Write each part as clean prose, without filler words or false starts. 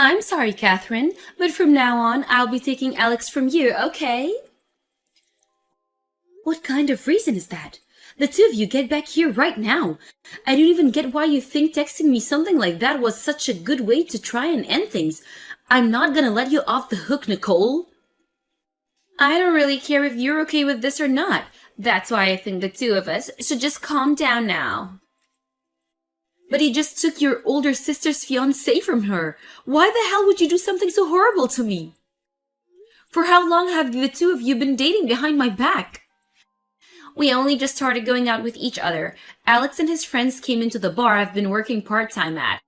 I'm sorry, Catherine, but from now on, I'll be taking Alex from you, okay? What kind of reason is that? The two of you get back here right now. I don't even get why you think texting me something like that was such a good way to try and end things. I'm not gonna let you off the hook, Nicole. I don't really care if you're okay with this or not. That's why I think the two of us should just calm down now. But he just took your older sister's fiancé from her. Why the hell would you do something so horrible to me? For how long have the two of you been dating behind my back? We only just started going out with each other. Alex and his friends came into the bar I've been working part-time at.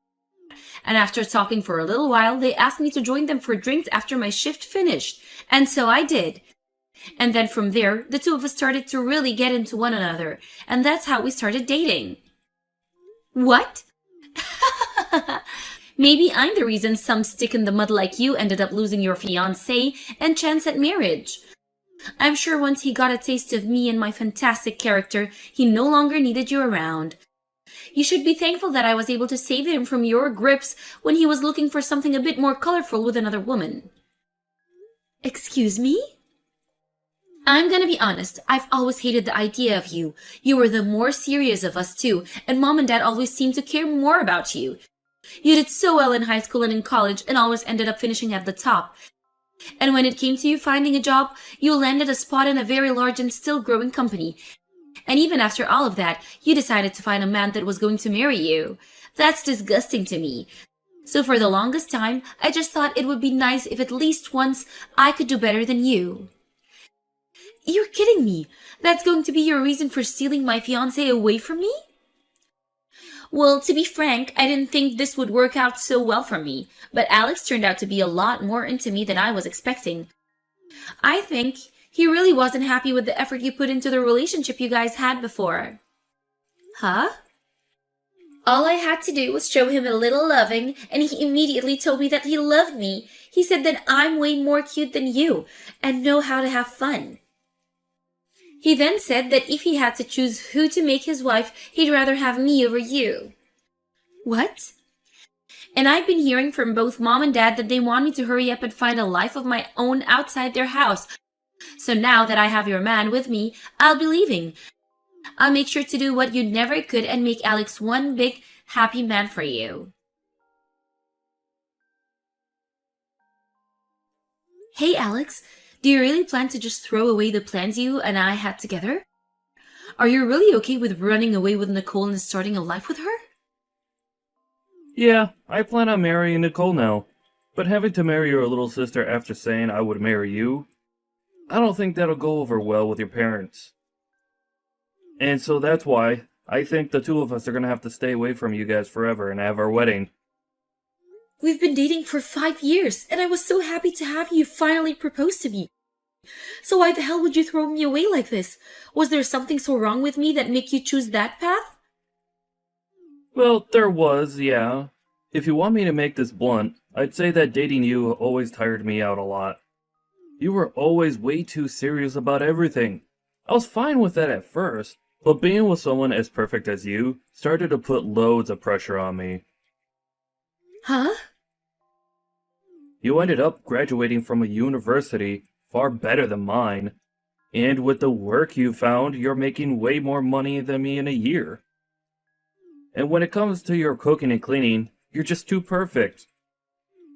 And after talking for a little while, they asked me to join them for drinks after my shift finished. And so I did. And then from there, the two of us started to really get into one another. And that's how we started dating. What? Maybe I'm the reason some stick in the mud like you ended up losing your fiancé and chance at marriage. I'm sure once he got a taste of me and my fantastic character, he no longer needed you around. You should be thankful that I was able to save him from your grips when he was looking for something a bit more colorful with another woman. Excuse me? I'm gonna be honest, I've always hated the idea of you. You were the more serious of us two, and Mom and Dad always seemed to care more about you. You did so well in high school and in college, and always ended up finishing at the top. And when it came to you finding a job, you landed a spot in a very large and still growing company. And even after all of that, you decided to find a man that was going to marry you. That's disgusting to me. So for the longest time, I just thought it would be nice if at least once I could do better than you. You're kidding me. That's going to be your reason for stealing my fiancé away from me? Well, to be frank, I didn't think this would work out so well for me, but Alex turned out to be a lot more into me than I was expecting. I think he really wasn't happy with the effort you put into the relationship you guys had before. Huh? All I had to do was show him a little loving, and he immediately told me that he loved me. He said that I'm way more cute than you, and know how to have fun. He then said that if he had to choose who to make his wife, he'd rather have me over you. What? And I've been hearing from both Mom and Dad that they want me to hurry up and find a life of my own outside their house. So now that I have your man with me, I'll be leaving. I'll make sure to do what you never could and make Alex one big, happy man for you. Hey, Alex. Do you really plan to just throw away the plans you and I had together? Are you really okay with running away with Nicole and starting a life with her? Yeah, I plan on marrying Nicole now. But having to marry your little sister after saying I would marry you, I don't think that'll go over well with your parents. And so that's why I think the two of us are gonna have to stay away from you guys forever and have our wedding. We've been dating for 5 years, and I was so happy to have you finally propose to me. So why the hell would you throw me away like this? Was there something so wrong with me that made you choose that path? Well, there was, yeah. If you want me to make this blunt, I'd say that dating you always tired me out a lot. You were always way too serious about everything. I was fine with that at first, but being with someone as perfect as you started to put loads of pressure on me. Huh? You ended up graduating from a university far better than mine, and with the work you found, you're making way more money than me in a year. And when it comes to your cooking and cleaning, you're just too perfect.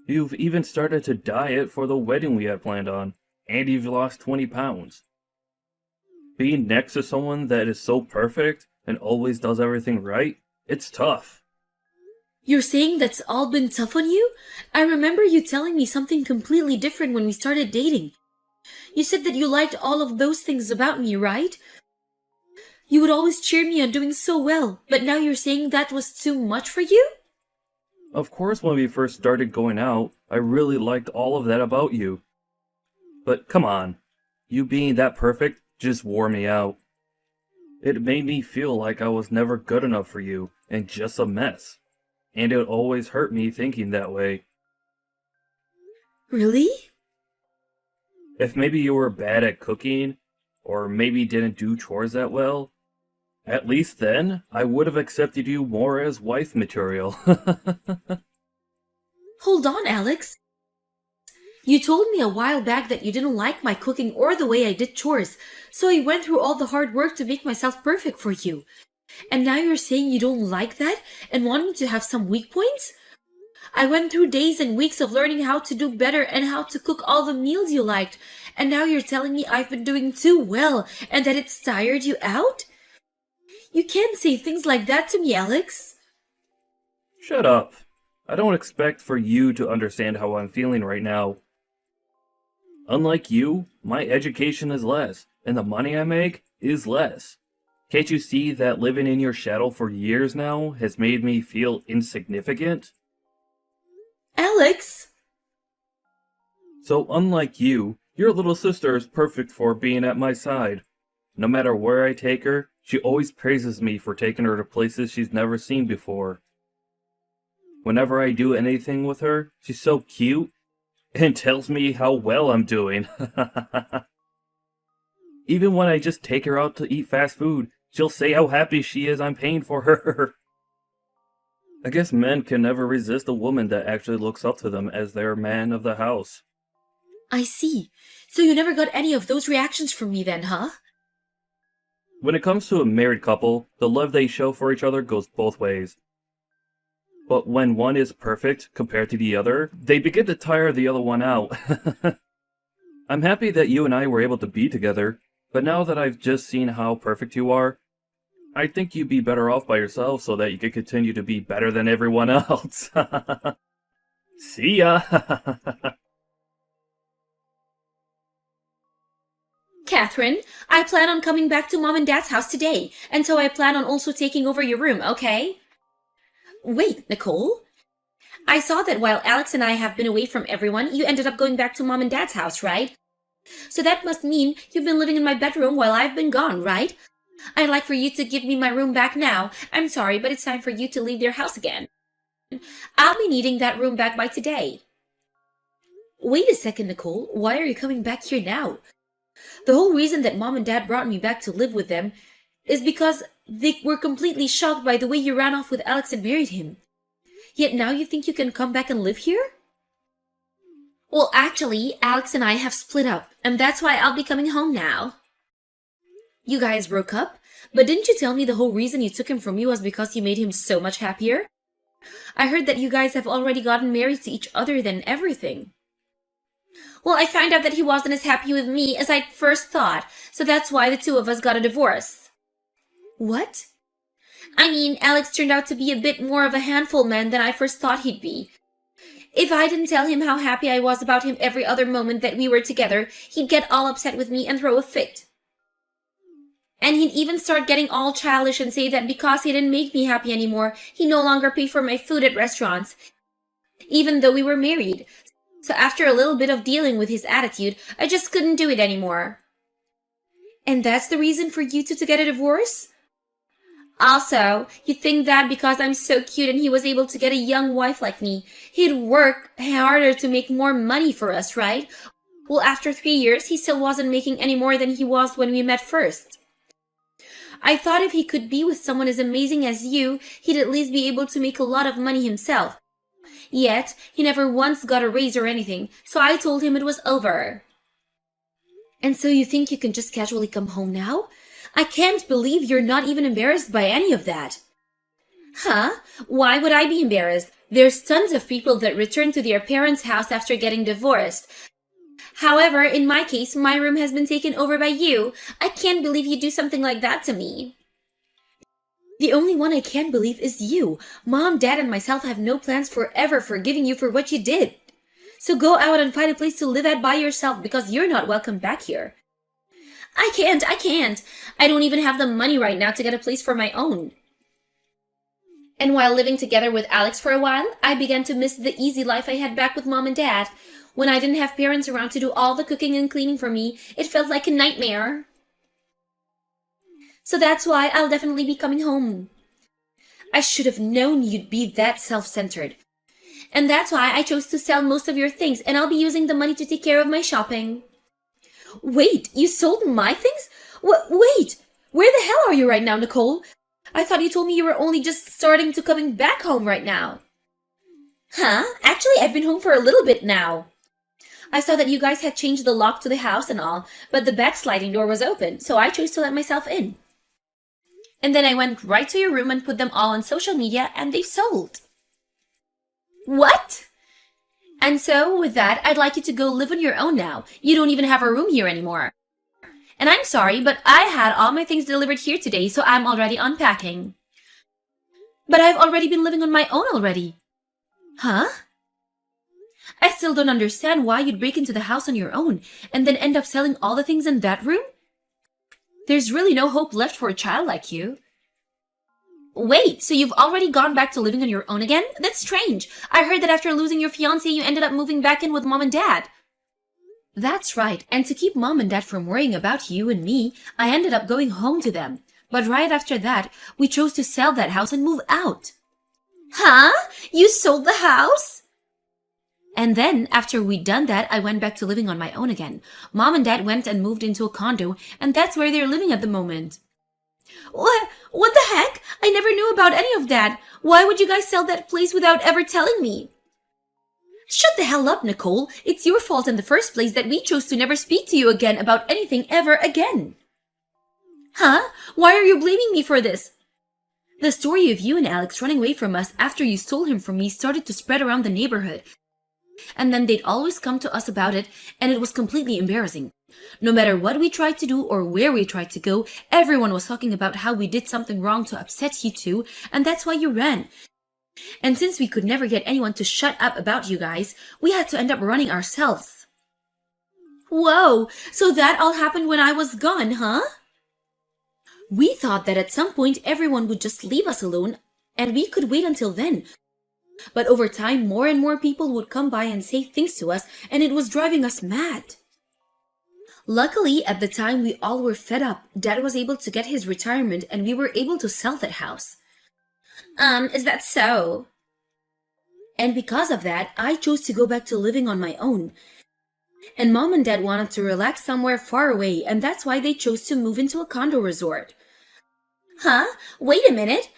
You've even started to diet for the wedding we had planned on, and you've lost 20 pounds. Being next to someone that is so perfect and always does everything right, it's tough. You're saying that's all been tough on you? I remember you telling me something completely different when we started dating. You said that you liked all of those things about me, right? You would always cheer me on doing so well, but now you're saying that was too much for you? Of course, when we first started going out, I really liked all of that about you. But come on, you being that perfect just wore me out. It made me feel like I was never good enough for you and just a mess. And it always hurt me thinking that way. Really? If maybe you were bad at cooking, or maybe didn't do chores that well, at least then I would have accepted you more as wife material. Hold on, Alex. You told me a while back that you didn't like my cooking or the way I did chores, so I went through all the hard work to make myself perfect for you. And now you're saying you don't like that and want me to have some weak points? I went through days and weeks of learning how to do better and how to cook all the meals you liked, and now you're telling me I've been doing too well and that it's tired you out? You can't say things like that to me, Alex. Shut up. I don't expect for you to understand how I'm feeling right now. Unlike you, my education is less, and the money I make is less. Can't you see that living in your shadow for years now has made me feel insignificant? Alex! So unlike you, your little sister is perfect for being at my side. No matter where I take her, she always praises me for taking her to places she's never seen before. Whenever I do anything with her, she's so cute and tells me how well I'm doing. Even when I just take her out to eat fast food, she'll say how happy she is I'm paying for her. I guess men can never resist a woman that actually looks up to them as their man of the house. I see. So you never got any of those reactions from me then, huh? When it comes to a married couple, the love they show for each other goes both ways. But when one is perfect compared to the other, they begin to tire the other one out. I'm happy that you and I were able to be together, but now that I've just seen how perfect you are, I think you'd be better off by yourself so that you could continue to be better than everyone else. See ya! Catherine, I plan on coming back to Mom and Dad's house today, and so I plan on also taking over your room, okay? Wait, Nicole. I saw that while Alex and I have been away from everyone, you ended up going back to Mom and Dad's house, right? So that must mean you've been living in my bedroom while I've been gone, right? I'd like for you to give me my room back now. I'm sorry, but it's time for you to leave your house again. I'll be needing that room back by today. Wait a second, Nicole. Why are you coming back here now? The whole reason that Mom and Dad brought me back to live with them is because they were completely shocked by the way you ran off with Alex and married him. Yet now you think you can come back and live here? Well, actually, Alex and I have split up, and that's why I'll be coming home now. You guys broke up? But didn't you tell me the whole reason you took him from you was because you made him so much happier? I heard that you guys have already gotten married to each other and everything. Well, I found out that he wasn't as happy with me as I first thought, so that's why the two of us got a divorce. What? I mean, Alex turned out to be a bit more of a handful man than I first thought he'd be. If I didn't tell him how happy I was about him every other moment that we were together, he'd get all upset with me and throw a fit. And he'd even start getting all childish and say that because he didn't make me happy anymore, he'd no longer pay for my food at restaurants, even though we were married. So after a little bit of dealing with his attitude, I just couldn't do it anymore. And that's the reason for you two to get a divorce? Also, you think that because I'm so cute and he was able to get a young wife like me, he'd work harder to make more money for us, right? Well, after 3 years, he still wasn't making any more than he was when we met first. I thought if he could be with someone as amazing as you, he'd at least be able to make a lot of money himself. Yet, he never once got a raise or anything, so I told him it was over. And so you think you can just casually come home now? I can't believe you're not even embarrassed by any of that. Huh? Why would I be embarrassed? There's tons of people that return to their parents' house after getting divorced. However, in my case, my room has been taken over by you. I can't believe you'd do something like that to me. The only one I can't believe is you. Mom, Dad, and myself have no plans forever forgiving you for what you did. So go out and find a place to live at by yourself because you're not welcome back here. I can't. I don't even have the money right now to get a place for my own. And while living together with Alex for a while, I began to miss the easy life I had back with Mom and Dad. When I didn't have parents around to do all the cooking and cleaning for me, it felt like a nightmare. So that's why I'll definitely be coming home. I should have known you'd be that self-centered. And that's why I chose to sell most of your things, and I'll be using the money to take care of my shopping. Wait, you sold my things? Wait, where the hell are you right now, Nicole? I thought you told me you were only just starting to coming back home right now. Huh? Actually, I've been home for a little bit now. I saw that you guys had changed the lock to the house and all, but the back sliding door was open, so I chose to let myself in. And then I went right to your room and put them all on social media, and they sold. What? And so, with that, I'd like you to go live on your own now. You don't even have a room here anymore. And I'm sorry, but I had all my things delivered here today, so I'm already unpacking. But I've already been living on my own already. Huh? I still don't understand why you'd break into the house on your own and then end up selling all the things in that room. There's really no hope left for a child like you. Wait, so you've already gone back to living on your own again? That's strange. I heard that after losing your fiancé, you ended up moving back in with mom and dad. That's right, and to keep mom and dad from worrying about you and me, I ended up going home to them. But right after that, we chose to sell that house and move out. Huh? You sold the house? And then, after we'd done that, I went back to living on my own again. Mom and dad went and moved into a condo, and that's where they're living at the moment. What the heck? I never knew about any of that. Why would you guys sell that place without ever telling me? Shut the hell up, Nicole. It's your fault in the first place that we chose to never speak to you again about anything ever again. Huh? Why are you blaming me for this? The story of you and Alex running away from us after you stole him from me started to spread around the neighborhood. And then they'd always come to us about it, and it was completely embarrassing. No matter what we tried to do or where we tried to go, everyone was talking about how we did something wrong to upset you two, and that's why you ran. And since we could never get anyone to shut up about you guys, we had to end up running ourselves. Whoa, so that all happened when I was gone, huh? We thought that at some point everyone would just leave us alone, and we could wait until then. But over time, more and more people would come by and say things to us, and it was driving us mad. Luckily, at the time we all were fed up, Dad was able to get his retirement, and we were able to sell that house. Is that so? And because of that, I chose to go back to living on my own. And Mom and Dad wanted to relax somewhere far away, and that's why they chose to move into a condo resort. Huh? Wait a minute.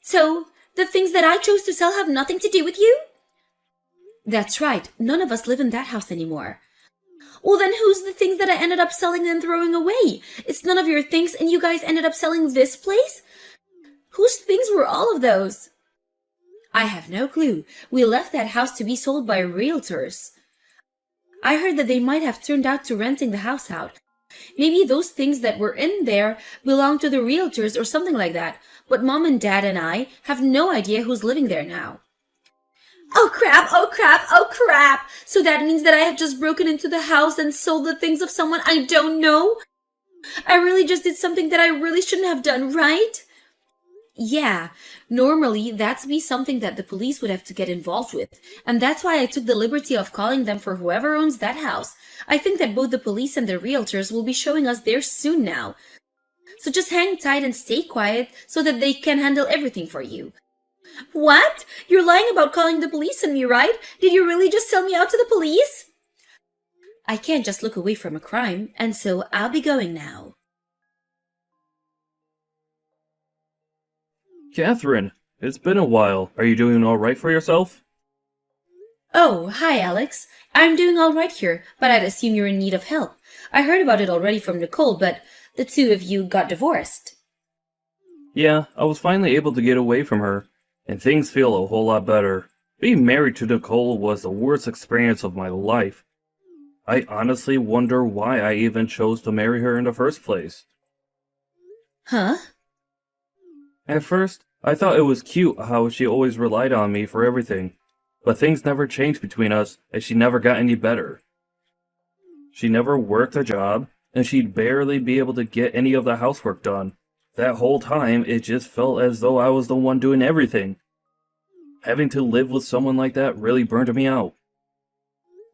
So, the things that I chose to sell have nothing to do with you? That's right. None of us live in that house anymore. Well, then who's the things that I ended up selling and throwing away? It's none of your things, and you guys ended up selling this place? Whose things were all of those? I have no clue. We left that house to be sold by realtors. I heard that they might have turned out to renting the house out. Maybe those things that were in there belong to the realtors or something like that, but Mom and Dad and I have no idea who's living there now. Oh crap, oh crap, oh crap! So that means that I have just broken into the house and sold the things of someone I don't know? I really just did something that I really shouldn't have done, right? Yeah, normally that'd be something that the police would have to get involved with, and that's why I took the liberty of calling them for whoever owns that house. I think that both the police and the realtors will be showing us there soon now. So just hang tight and stay quiet so that they can handle everything for you. What? You're lying about calling the police on me, right? Did you really just sell me out to the police? I can't just look away from a crime, and so I'll be going now. Catherine, it's been a while. Are you doing all right for yourself? Oh, hi, Alex. I'm doing all right here, but I'd assume you're in need of help. I heard about it already from Nicole, but the two of you got divorced. Yeah, I was finally able to get away from her, and things feel a whole lot better. Being married to Nicole was the worst experience of my life. I honestly wonder why I even chose to marry her in the first place. Huh? At first, I thought it was cute how she always relied on me for everything, but things never changed between us, and she never got any better. She never worked a job, and she'd barely be able to get any of the housework done. That whole time, it just felt as though I was the one doing everything. Having to live with someone like that really burned me out.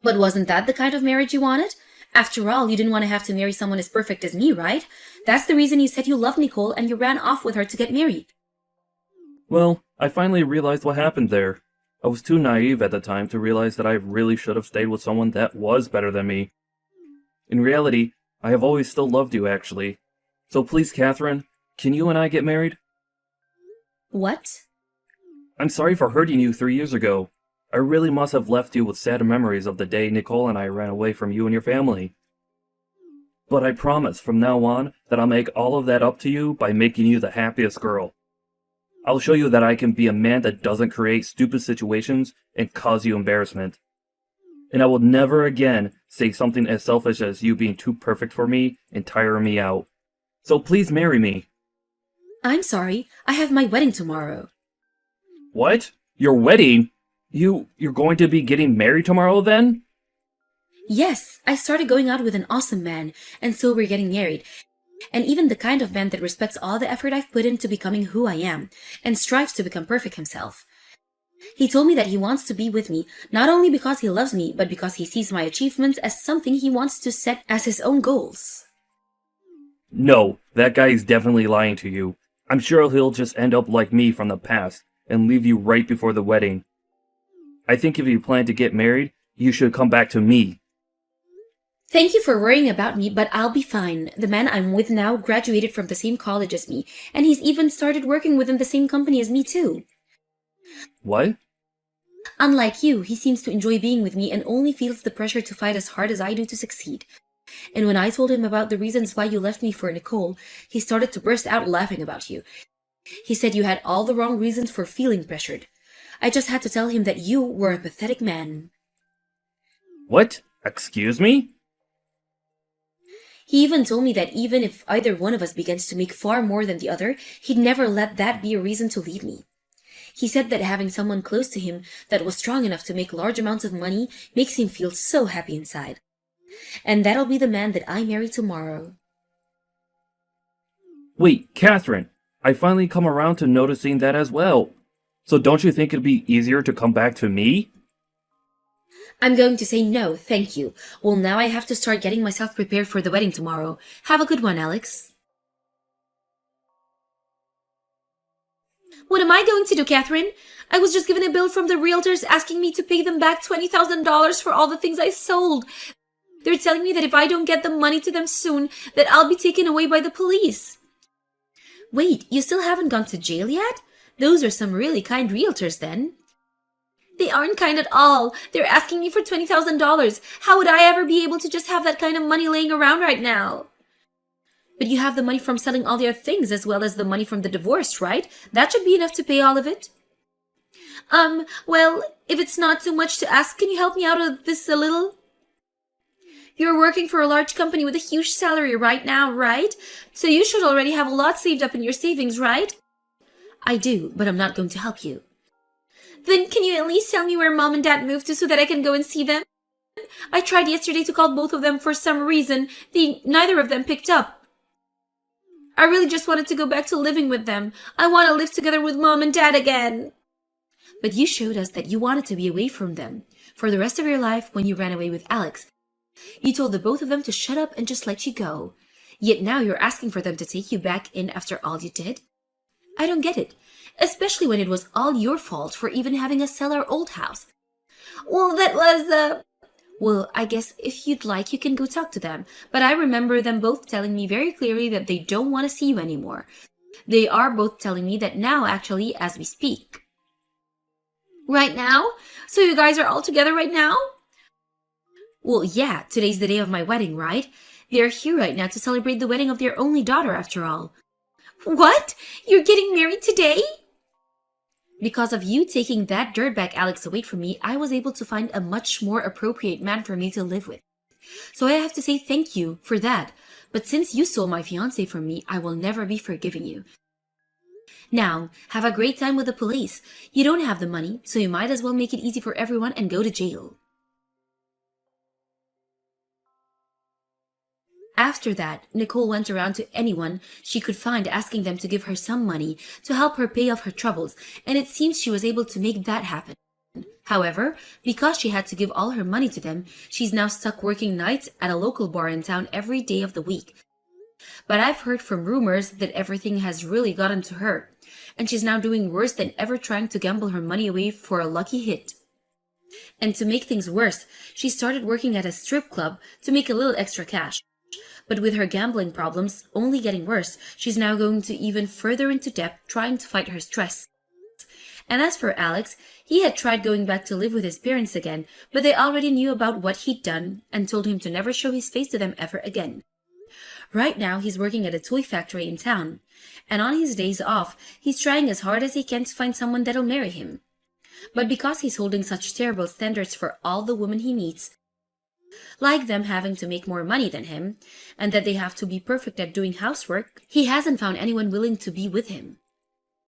But wasn't that the kind of marriage you wanted? After all, you didn't want to have to marry someone as perfect as me, right? That's the reason you said you loved Nicole and you ran off with her to get married. Well, I finally realized what happened there. I was too naive at the time to realize that I really should have stayed with someone that was better than me. In reality, I have always still loved you, actually. So please, Catherine, can you and I get married? What? I'm sorry for hurting you 3 years ago. I really must have left you with sad memories of the day Nicole and I ran away from you and your family. But I promise from now on that I'll make all of that up to you by making you the happiest girl. I'll show you that I can be a man that doesn't create stupid situations and cause you embarrassment. And I will never again say something as selfish as you being too perfect for me and tiring me out. So please marry me. I'm sorry, I have my wedding tomorrow. What? Your wedding? You're going to be getting married tomorrow then? Yes, I started going out with an awesome man, and so we're getting married. And even the kind of man that respects all the effort I've put into becoming who I am, and strives to become perfect himself. He told me that he wants to be with me, not only because he loves me, but because he sees my achievements as something he wants to set as his own goals. No, that guy is definitely lying to you. I'm sure he'll just end up like me from the past, and leave you right before the wedding. I think if you plan to get married, you should come back to me. Thank you for worrying about me, but I'll be fine. The man I'm with now graduated from the same college as me, and he's even started working within the same company as me too. What? Unlike you, he seems to enjoy being with me and only feels the pressure to fight as hard as I do to succeed. And when I told him about the reasons why you left me for Nicole, he started to burst out laughing about you. He said you had all the wrong reasons for feeling pressured. I just had to tell him that you were a pathetic man. What? Excuse me? He even told me that even if either one of us begins to make far more than the other, he'd never let that be a reason to leave me. He said that having someone close to him that was strong enough to make large amounts of money makes him feel so happy inside. And that'll be the man that I marry tomorrow. Wait, Catherine, I finally come around to noticing that as well. So don't you think it'd be easier to come back to me? I'm going to say no, thank you. Well, now I have to start getting myself prepared for the wedding tomorrow. Have a good one, Alex. What am I going to do, Catherine? I was just given a bill from the realtors asking me to pay them back $20,000 for all the things I sold. They're telling me that if I don't get the money to them soon, that I'll be taken away by the police. Wait, you still haven't gone to jail yet? Those are some really kind realtors then. They aren't kind at all. They're asking me for $20,000. How would I ever be able to just have that kind of money laying around right now? But you have the money from selling all their things as well as the money from the divorce, right? That should be enough to pay all of it. Well, if it's not too much to ask, can you help me out of this a little? You're working for a large company with a huge salary right now, right? So you should already have a lot saved up in your savings, right? I do, but I'm not going to help you. Then can you at least tell me where Mom and Dad moved to so that I can go and see them? I tried yesterday to call both of them for some reason. Neither of them picked up. I really just wanted to go back to living with them. I want to live together with Mom and Dad again. But you showed us that you wanted to be away from them for the rest of your life when you ran away with Alex. You told the both of them to shut up and just let you go. Yet now you're asking for them to take you back in after all you did? I don't get it. Especially when it was all your fault for even having us sell our old house. Well, that was, Well, I guess if you'd like, you can go talk to them. But I remember them both telling me very clearly that they don't want to see you anymore. They are both telling me that now, actually, as we speak. Right now? So you guys are all together right now? Well, yeah, today's the day of my wedding, right? They're here right now to celebrate the wedding of their only daughter, after all. What? You're getting married today? Because of you taking that dirtbag Alex away from me, I was able to find a much more appropriate man for me to live with. So I have to say thank you for that. But since you stole my fiancé from me, I will never be forgiving you. Now, have a great time with the police. You don't have the money, so you might as well make it easy for everyone and go to jail. After that, Nicole went around to anyone she could find asking them to give her some money to help her pay off her troubles, and it seems she was able to make that happen. However, because she had to give all her money to them, she's now stuck working nights at a local bar in town every day of the week. But I've heard from rumors that everything has really gotten to her, and she's now doing worse than ever trying to gamble her money away for a lucky hit. And to make things worse, she started working at a strip club to make a little extra cash. But with her gambling problems only getting worse, she's now going to even further into debt trying to fight her stress. And as for Alex, he had tried going back to live with his parents again, but they already knew about what he'd done and told him to never show his face to them ever again. Right now, he's working at a toy factory in town, and on his days off, he's trying as hard as he can to find someone that'll marry him. But because he's holding such terrible standards for all the women he meets, like them having to make more money than him, and that they have to be perfect at doing housework, he hasn't found anyone willing to be with him.